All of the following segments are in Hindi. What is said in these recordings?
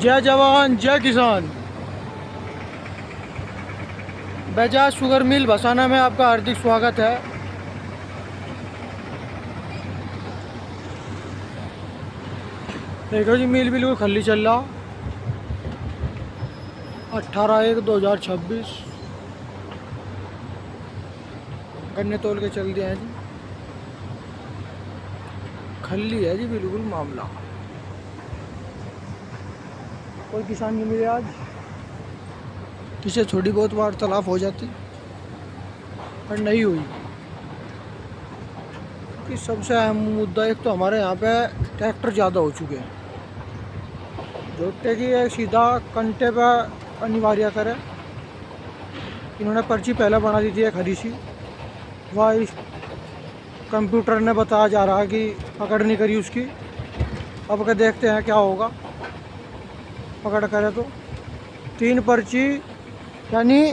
जय जवान जय किसान। बजाज शुगर मिल बसाना में आपका हार्दिक स्वागत है। देखो जी, मिल बिल्कुल खाली चल रहा। 18/1/2026 गन्ने तोल के चल दिए हैं जी। खाली है जी बिल्कुल मामला। कोई किसान नहीं मिले आज। किसे थोड़ी बहुत वार्तालाप हो जाती पर नहीं हुई। कि सबसे अहम मुद्दा एक तो हमारे यहाँ पे ट्रैक्टर ज़्यादा हो चुके हैं। जोते की एक सीधा कंटे पे अनिवार्य करे। इन्होंने पर्ची पहले बना दी थी एक हरी सी, वह इस कंप्यूटर ने बताया जा रहा है कि पकड़ नहीं करी उसकी। अब के देखते हैं क्या होगा। पकड़ करे तो 3 पर्ची यानी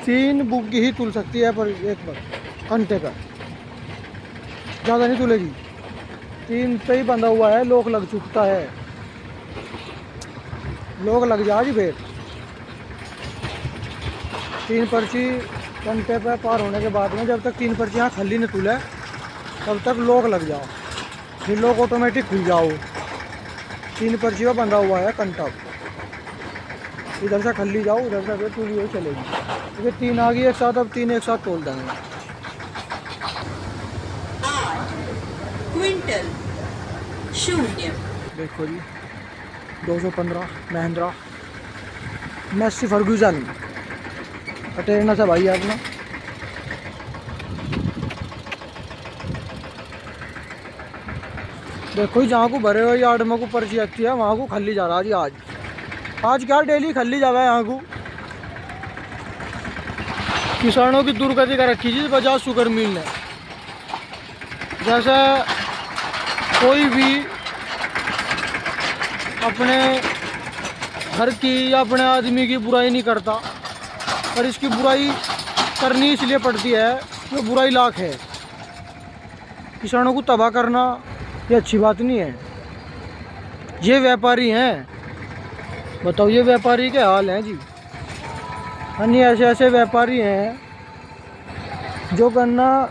3 बुक ही तुल सकती है पर एक बार घंटे का, ज़्यादा नहीं तुलेगी। 3 पे ही बंधा हुआ है, लोक लग चुकता है। लोग लग जा जी फिर 3 पर्ची घंटे पे पार होने के बाद में, जब तक 3 पर्चियाँ खाली नहीं तुले तब तक लोग लग जाओ, फिर लोग ऑटोमेटिक खुल जाओ। 3 पर्ची पे बंधा हुआ है कंटा, इधर से खल्ली जाओ, उधर से फिर तुली हुई चलेगी। क्योंकि 3 आ गई एक साथ, अब 3 एक साथ तोल देंगे। 8 क्विंटल 0। देखो जी 215 महिंद्रा मैसी फर्गूजन कटेरना से भाई अपना। देखो जी, जहाँ को भरे हुए यार्ड में को पर्ची आती है वहाँ को खाली जा रहा जी। आज क्या डेली खाली जावा है यहाँ को। किसानों की दुर्गति कर रखी जी बजाज शुगर मिल ने। जैसे कोई भी अपने घर की या अपने आदमी की बुराई नहीं करता, पर इसकी बुराई करनी इसलिए पड़ती है कि बुराई लाख है। किसानों को तबाह करना ये अच्छी बात नहीं है। ये व्यापारी हैं, बताओ ये व्यापारी के हाल हैं जी। अन्य ऐसे ऐसे व्यापारी हैं जो गन्ना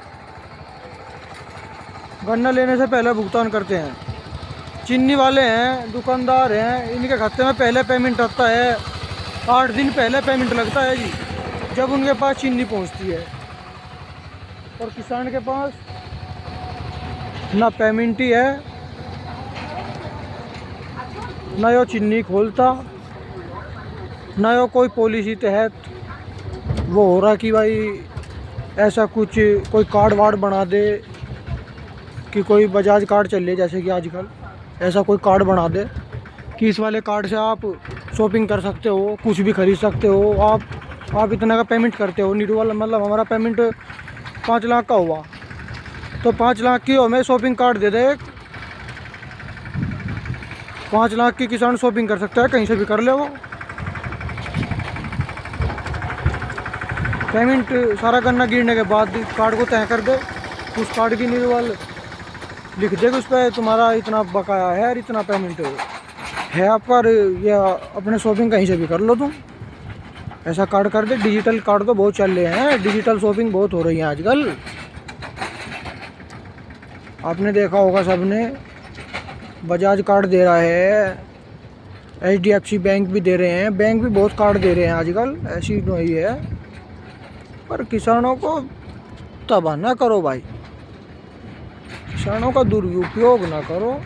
लेने से पहले भुगतान करते हैं। चीनी वाले हैं, दुकानदार हैं, इनके खाते में पहले पेमेंट आता है। 8 दिन पहले पेमेंट लगता है जी, जब उनके पास चीनी पहुंचती है। और किसान के पास ना पेमेंट ही है, ना यो चीनी खोलता, ना यो कोई पॉलिसी तहत वो हो रहा कि भाई ऐसा कुछ कोई कार्ड वार्ड बना दे कि कोई बजाज कार्ड चले, जैसे कि आजकल ऐसा कोई कार्ड बना दे कि इस वाले कार्ड से आप शॉपिंग कर सकते हो, कुछ भी खरीद सकते हो। आप इतना का पेमेंट करते हो। नीडू वाला मतलब हमारा पेमेंट 5 लाख का हुआ तो 5 लाख की हमें शॉपिंग कार्ड दे दे। 5 लाख की किसान शॉपिंग कर सकता है, कहीं से भी कर ले वो। पेमेंट सारा गन्ना गिरने के बाद कार्ड को तय कर दे। उस कार्ड की नीडू वाल लिख देगा उस पर तुम्हारा इतना बकाया है और इतना पेमेंट है आपका, ये अपने शॉपिंग कहीं से भी कर लो तुम। ऐसा कार्ड कर दे। डिजिटल कार्ड तो बहुत चल रहे हैं, डिजिटल शॉपिंग बहुत हो रही है आजकल। आपने देखा होगा सबने, बजाज कार्ड दे रहा है, HDFC बैंक भी दे रहे हैं, बैंक भी बहुत कार्ड दे रहे हैं आजकल। ऐसी नहीं है, पर किसानों को तबाह ना करो भाई, किसानों का दुरुपयोग ना करो।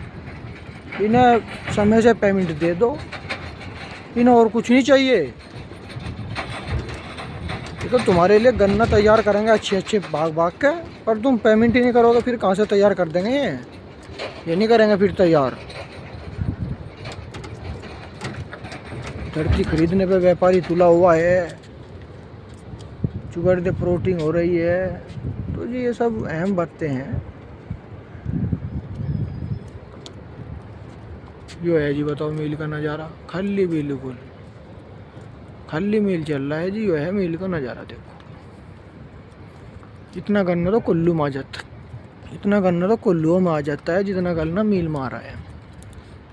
इन्हें समय से पेमेंट दे दो, इन्हें और कुछ नहीं चाहिए। देखो तुम्हारे लिए गन्ना तैयार करेंगे अच्छे भाग के, पर तुम पेमेंट ही नहीं करोगे, फिर कहाँ से तैयार कर देंगे। ये नहीं करेंगे फिर तैयार। धरती खरीदने पे व्यापारी तुला हुआ है, शुगर दे प्रोटीन हो रही है। तो जी ये सब अहम बातें हैं। जो है जी, बताओ मिल का नज़ारा खाली, बिल्कुल खाली मिल चल रहा है जी। जो है मिल का नज़ारा देखो, इतना गन्ना तो कुल्लू माजत। इतना गन्ना तो कोल्लुओं में आ जाता है जितना गन्ना मिल में आ रहा है।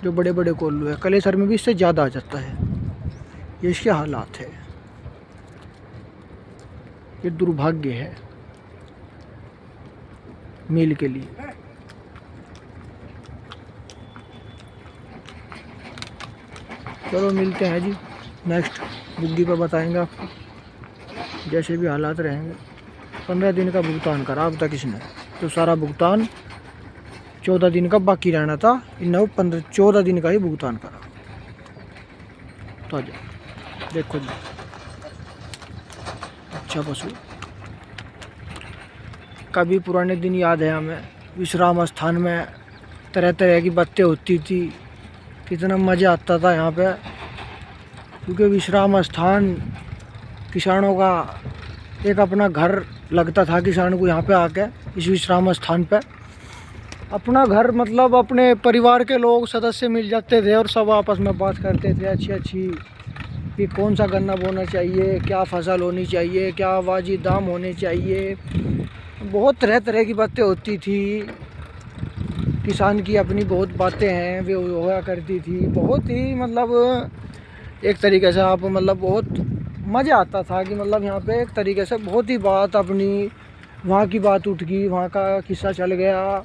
जो बड़े बड़े कोल्लू है, कलेसर में भी इससे ज़्यादा आ जाता है। ये इसके हालात है, ये दुर्भाग्य है मिल के लिए। चलो मिलते हैं जी नेक्स्ट बुग्गी पर, बताएंगे आपको जैसे भी हालात रहेंगे। 15 दिन का भुगतान करा अब तक इसने, तो सारा भुगतान 14 दिन का बाकी रहना था, इन्होंने 14 दिन का ही भुगतान करा। तो देखो जी, अच्छा पशु। कभी पुराने दिन याद है हमें, विश्राम स्थान में तरह तरह की बातें होती थी, कितना मज़ा आता था यहाँ पे, क्योंकि विश्राम स्थान किसानों का एक अपना घर लगता था। किसान को यहाँ पे आके इस विश्राम स्थान पे अपना घर, मतलब अपने परिवार के लोग सदस्य मिल जाते थे और सब आपस में बात करते थे अच्छी अच्छी, कि कौन सा गन्ना बोना चाहिए, क्या फसल होनी चाहिए, क्या वाजिब दाम होने चाहिए। बहुत तरह तरह की बातें होती थी। किसान की अपनी बहुत बातें हैं वे होया करती थी। बहुत ही मतलब एक तरीके से आप मतलब बहुत मज़ा आता था कि मतलब यहाँ पे एक तरीके से बहुत ही बात अपनी, वहाँ की बात उठ गई, वहाँ का किस्सा चल गया,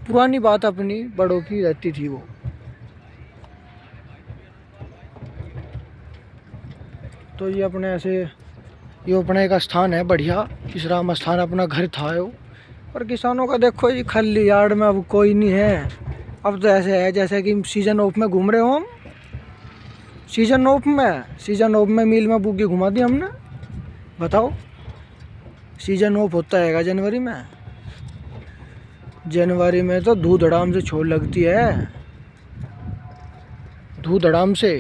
पुरानी बात अपनी बड़ों की रहती थी वो। तो ये अपने ऐसे, ये अपना एक स्थान है बढ़िया, विश्राम स्थान, अपना घर था वो। पर किसानों का देखो जी, खाली यार्ड में अब कोई नहीं है। अब तो ऐसे है जैसे कि सीजन ऑफ में घूम रहे हो हम। सीजन ऑफ में मील में बुग्गी घुमा दी हमने, बताओ। सीजन ऑफ होता है जनवरी में। जनवरी में तो धू धड़ाम से छोड़ लगती है, धू धड़ाम से।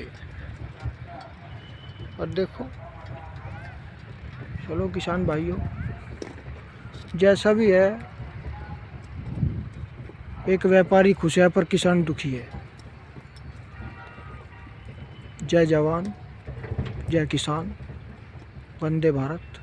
और देखो, चलो किसान भाइयों, जैसा भी है, एक व्यापारी खुश है पर किसान दुखी है। जय जवान, जय किसान, वंदे भारत।